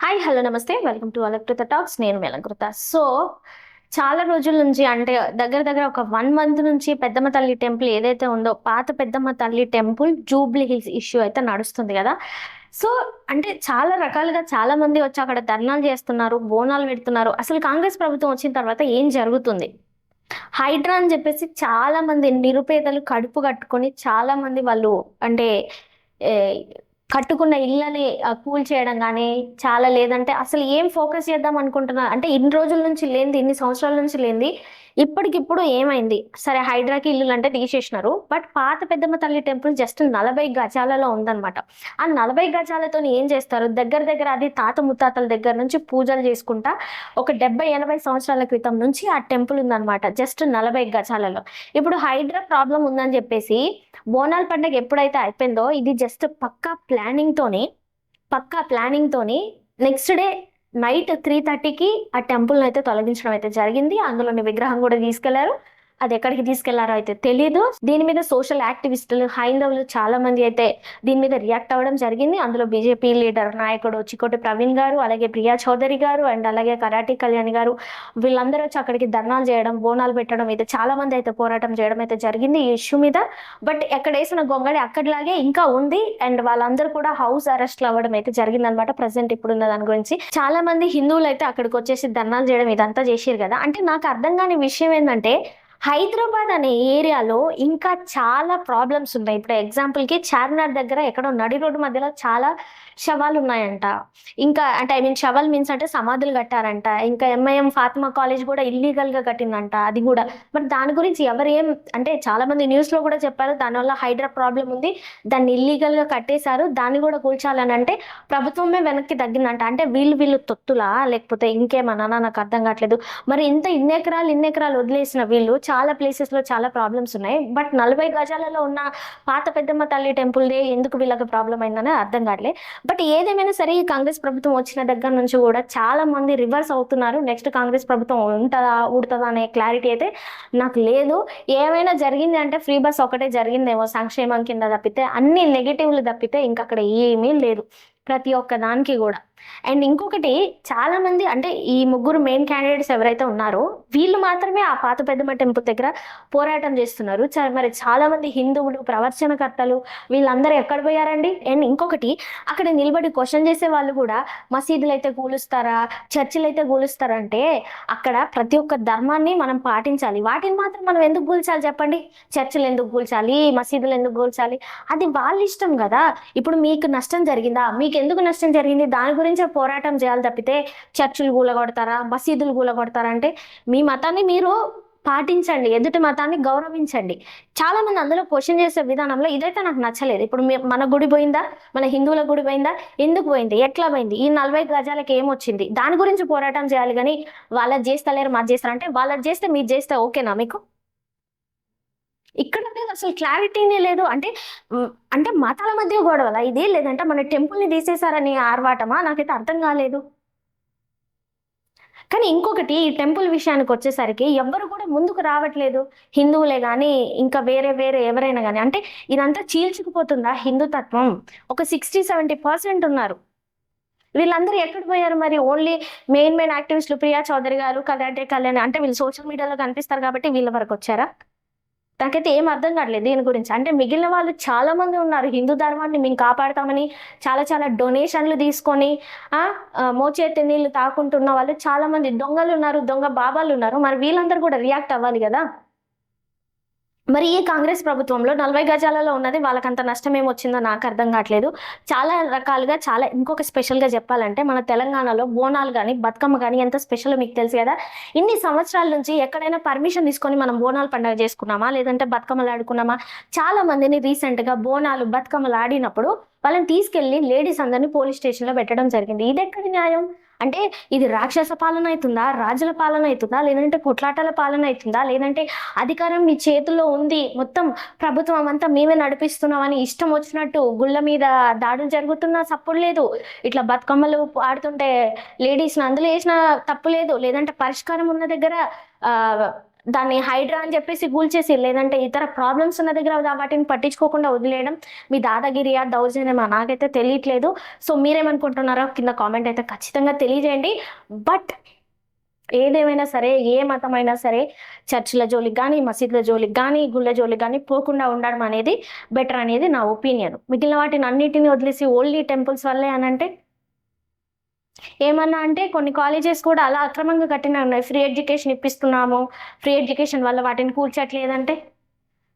Hi hello నమస్తే welcome to అలకృత talks. నేను వెలంకృత. చాలా రోజుల నుంచి అంటే దగ్గర దగ్గర ఒక 1 మంత్ నుంచి పెద్దమ్మ తల్లి టెంపుల్ ఏదైతే ఉందో పాత పెద్దమ్మ తల్లి టెంపుల్ జూబ్లీ హిల్స్ ఇష్యూ అయితే నడుస్తుంది కదా. సో అంటే చాలా రకాలుగా చాలా మంది వచ్చి అక్కడ ధర్నాలు చేస్తున్నారు, బోనాలు పెడుతున్నారు. అసలు కాంగ్రెస్ ప్రభుత్వం వచ్చిన తర్వాత ఏం జరుగుతుంది? హైడ్రా అని చెప్పేసి చాలా మంది నిరుపేదలు కడుపు కట్టుకొని చాలా మంది వాళ్ళు అంటే ఏ, కట్టుకున్న ఇళ్ళని కూల్చేయడం కానీ చాలా లేదంటే అసలు ఏం ఫోకస్ చేద్దాం అనుకుంటున్నా అంటే ఇన్ని రోజుల నుంచి లేనిది ఇన్ని సంవత్సరాల నుంచి లేనిది ఇప్పటికిప్పుడు ఏమైంది? సరే హైడ్రాకి ఇల్లులు అంటే తీసేసినారు, బట్ పాత పెద్దమ్మ తల్లి టెంపుల్ జస్ట్ 40 గజాలలో ఉందన్నమాట. ఆ 40 గజాలతో ఏం చేస్తారు? దగ్గర దగ్గర అది తాత ముత్తాతల దగ్గర నుంచి పూజలు చేసుకుంటా ఒక 70-80 సంవత్సరాల క్రితం నుంచి ఆ టెంపుల్ ఉందన్నమాట, జస్ట్ 40 గజాలలో. ఇప్పుడు హైడ్రా ప్రాబ్లం ఉందని చెప్పేసి బోనాల పండుగ ఎప్పుడైతే అయిపోయిందో ఇది జస్ట్ పక్కా ప్లానింగ్ తోని నెక్స్ట్ డే నైట్ 3:30కి ఆ టెంపుల్ని అయితే తొలగించడం అయితే జరిగింది. అందులోని విగ్రహం కూడా తీసుకెళ్లారు. అది ఎక్కడికి తీసుకెళ్లారో అయితే తెలీదు. దీని మీద సోషల్ యాక్టివిస్టులు హైందవులు చాలా మంది అయితే దీని మీద రియాక్ట్ అవ్వడం జరిగింది. అందులో బీజేపీ లీడర్ నాయకుడు చికోటి ప్రవీణ్ గారు, అలాగే ప్రియా చౌదరి గారు అండ్ అలాగే కరాటి కళ్యాణ్ గారు, వీళ్ళందరూ వచ్చి అక్కడికి ధర్నాలు చేయడం, బోనాలు పెట్టడం అయితే చాలా మంది అయితే పోరాటం చేయడం అయితే జరిగింది ఈ ఇష్యూ మీద. బట్ ఎక్కడ వేసిన గొంగడి అక్కడిలాగే ఇంకా ఉంది అండ్ వాళ్ళందరూ కూడా హౌస్ అరెస్ట్లు అవ్వడం అయితే జరిగింది అనమాట. ప్రజెంట్ ఇప్పుడున్న దాని గురించి చాలా మంది హిందువులు అయితే అక్కడికి వచ్చేసి ధర్నాలు చేయడం ఇదంతా చేసారు కదా. అంటే నాకు అర్థం కాని విషయం ఏంటంటే హైదరాబాద్ అనే ఏరియాలో ఇంకా చాలా ప్రాబ్లమ్స్ ఉన్నాయి. ఇప్పుడు ఎగ్జాంపుల్కి చార్మినార్ దగ్గర ఎక్కడో నడి రోడ్డు మధ్యలో చాలా శవాలు ఉన్నాయంట. ఇంకా అంటే ఐ మీన్ శవాలు మీన్స్ అంటే సమాధులు కట్టారంట. ఇంకా ఎంఐఎం ఫాతిమా కాలేజ్ కూడా ఇల్లీగల్గా కట్టిందంట అది కూడా. మరి దాని గురించి ఎవరు ఏం అంటే చాలా మంది న్యూస్లో కూడా చెప్పారు దానివల్ల హైడ్రా ప్రాబ్లం ఉంది, దాన్ని ఇల్లీగల్గా కట్టేశారు, దాన్ని కూడా కూల్చాలని అంటే ప్రభుత్వమే వెనక్కి తగ్గిందంట. అంటే వీళ్ళు తొత్తులా లేకపోతే ఇంకేమన్నా నాకు అర్థం కావట్లేదు. మరి ఇన్ని ఎకరాలు వదిలేసిన వీళ్ళు చాలా ప్లేసెస్లో చాలా ప్రాబ్లమ్స్ ఉన్నాయి, బట్ 40 గజాలలో ఉన్న పాత పెద్దమ్మ తల్లి టెంపుల్ ఎందుకు వీళ్ళకి ప్రాబ్లం అయిందని అర్థం కావట్లేదు. బట్ ఏదేమైనా సరే ఈ కాంగ్రెస్ ప్రభుత్వం వచ్చిన దగ్గర నుంచి కూడా చాలా మంది రివర్స్ అవుతున్నారు. నెక్స్ట్ కాంగ్రెస్ ప్రభుత్వం ఉంటుందా ఊడుతుందా అనే క్లారిటీ అయితే నాకు లేదు. ఏమైనా జరిగింది అంటే ఫ్రీ బస్ ఒకటే జరిగిందేమో సంక్షేమం కింద తప్పితే, అన్ని నెగిటివ్లు తప్పితే ఇంకా అక్కడ ఏమీ లేదు ప్రతి ఒక్క దానికి కూడా. అండ్ ఇంకొకటి చాలా మంది అంటే ఈ ముగ్గురు మెయిన్ క్యాండిడేట్స్ ఎవరైతే ఉన్నారో వీళ్ళు మాత్రమే ఆ పాత పెద్దమ్మ టెంపుల్ దగ్గర పోరాటం చేస్తున్నారు. మరి చాలా మంది హిందువులు ప్రవచనకర్తలు వీళ్ళందరూ ఎక్కడ పోయారండి? అండ్ ఇంకొకటి అక్కడ నిలబడి క్వశ్చన్ చేసే వాళ్ళు కూడా మసీదులు అయితే కూలుస్తారా, చర్చిలు అయితే కూలుస్తారంటే అక్కడ ప్రతి ఒక్క ధర్మాన్ని మనం పాటించాలి. వాటిని మాత్రం మనం ఎందుకు కూల్చాలి చెప్పండి? చర్చిలు ఎందుకు కూల్చాలి, మసీదులు ఎందుకు కూల్చాలి? అది వాళ్ళ ఇష్టం కదా. ఇప్పుడు మీకు నష్టం జరిగిందా, మీకు ఎందుకు నష్టం జరిగింది దాని గురించి పోరాటం చేయాలి తప్పితే చర్చిలు కూలగొడతారా, మసీదులు కూలగొడతారా అంటే మీ మతాన్ని మీరు పాటించండి, ఎదుటి మతాన్ని గౌరవించండి. చాలా మంది అందులో క్వశ్చన్ చేసే విధానంలో ఇదైతే నాకు నచ్చలేదు. ఇప్పుడు మన గుడి పోయిందా, మన హిందువుల గుడి పోయిందా, ఎందుకు పోయింది, ఎట్లా పోయింది, ఈ 40 గజాలకి ఏమొచ్చింది, దాని గురించి పోరాటం చేయాలి. కానీ వాళ్ళది చేస్తలేరు మాది చేస్తారు అంటే వాళ్ళది చేస్తే మీరు చేస్తే ఓకేనా మీకు? ఇక్కడ అసలు క్లారిటీనే లేదు. అంటే మతాల మధ్య గొడవలా ఇది, లేదంటే మన టెంపుల్ని తీసేశారని ఆర్వాటమా? నాకైతే అర్థం కాలేదు. కానీ ఇంకొకటి ఈ టెంపుల్ విషయానికి వచ్చేసరికి ఎవ్వరు కూడా ముందుకు రావట్లేదు, హిందువులే కానీ ఇంకా వేరే ఎవరైనా కానీ. అంటే ఇదంతా చీల్చుకుపోతుందా హిందుతత్వం? ఒక 60-70% ఉన్నారు. వీళ్ళందరూ ఎక్కడ పోయారు మరి? ఓన్లీ మెయిన్ యాక్టివిస్టులు ప్రియా చౌదరి గారు, కరాటే కళ్యాణ్ అంటే వీళ్ళు సోషల్ మీడియాలో కనిపిస్తారు కాబట్టి వీళ్ళ వరకు వచ్చారా? నాకైతే ఏం అర్థం కావట్లేదు దీని గురించి. అంటే మిగిలిన వాళ్ళు చాలా మంది ఉన్నారు హిందూ ధర్మాన్ని మేము కాపాడతామని చాలా డొనేషన్లు తీసుకొని మోచేతి నీళ్ళు తాకుంటున్న వాళ్ళు చాలా మంది దొంగలు ఉన్నారు, దొంగ బాబాలు ఉన్నారు. మరి వీళ్ళందరూ కూడా రియాక్ట్ అవ్వాలి కదా. మరి ఈ కాంగ్రెస్ ప్రభుత్వంలో 40 గజాలలో ఉన్నది వాళ్ళకంత నష్టం ఏమొచ్చిందో నాకు అర్థం కావట్లేదు. చాలా రకాలుగా ఇంకొక స్పెషల్గా చెప్పాలంటే మన తెలంగాణలో బోనాలు కానీ బతుకమ్మ కానీ ఎంత స్పెషల్ మీకు తెలుసు కదా. ఇన్ని సంవత్సరాల నుంచి ఎక్కడైనా పర్మిషన్ తీసుకొని మనం బోనాలు పండుగ చేసుకున్నామా, లేదంటే బతుకమ్మలు ఆడుకున్నామా? చాలా మందిని రీసెంట్గా బోనాలు బతుకమ్మలు ఆడినప్పుడు వాళ్ళని తీసుకెళ్లి లేడీస్ అందరినీ పోలీస్ స్టేషన్లో పెట్టడం జరిగింది. ఇది ఎక్కడి న్యాయం? అంటే ఇది రాక్షస పాలన అవుతుందా, రాజుల పాలన అవుతుందా, లేదంటే కొట్లాటల పాలన అవుతుందా, లేదంటే అధికారం మీ చేతుల్లో ఉంది, మొత్తం ప్రభుత్వం అంతా మేమే నడిపిస్తున్నామని ఇష్టం వచ్చినట్టు గుళ్ళ మీద దాడులు జరుగుతున్నా తప్పు లేదు, ఇట్లా బతుకమ్మలు ఆడుతుంటే లేడీస్ని అందులో వేసిన తప్పు లేదు, లేదంటే పరిష్కారం ఉన్న దగ్గర దాన్ని హైడ్రా అని చెప్పేసి కూల్చేసి, లేదంటే ఇతర ప్రాబ్లమ్స్ ఉన్న దగ్గర వాటిని పట్టించుకోకుండా వదిలేయడం మీ దాదాగిరియా, దౌర్జన్యమా నాకైతే తెలియట్లేదు. సో మీరేమనుకుంటున్నారో కింద కామెంట్ అయితే ఖచ్చితంగా తెలియజేయండి. బట్ ఏదేమైనా సరే, ఏ మతమైనా సరే చర్చిల జోలికి కానీ, మసీదుల జోలికి కానీ, గుళ్ళ జోలికి కానీ పోకుండా ఉండడం అనేది బెటర్ అనేది నా ఒపీనియన్. మిగిలిన వాటిని అన్నిటిని వదిలేసి ఓన్లీ టెంపుల్స్ వల్లే అని అంటే ఏమన్నా అంటే కొన్ని కాలేజెస్ కూడా అలా అక్రమంగా కట్టిన ఉన్నాయి. ఫ్రీ ఎడ్యుకేషన్ ఇప్పిస్తున్నాము, ఫ్రీ ఎడ్యుకేషన్ వల్ల వాటిని కూల్చట్లేదంటే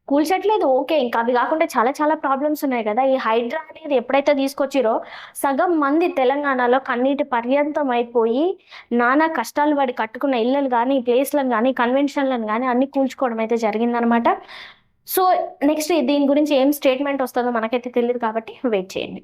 కూల్చట్లేదు. ఓకే, ఇంకా అవి కాకుండా చాలా చాలా ప్రాబ్లమ్స్ ఉన్నాయి కదా. ఈ హైడ్రా అనేది ఎప్పుడైతే తీసుకొచ్చిరో సగం మంది తెలంగాణలో కన్నీటి పర్యంతం అయిపోయి నానా కష్టాలు పడి కట్టుకున్న ఇళ్ళలు కానీ, ప్లేస్లను కానీ, కన్వెన్షన్లను కానీ అన్ని కూల్చుకోవడం అయితే జరిగిందనమాట. సో నెక్స్ట్ దీని గురించి ఏం స్టేట్మెంట్ వస్తుందో మనకైతే తెలియదు కాబట్టి వెయిట్ చేయండి.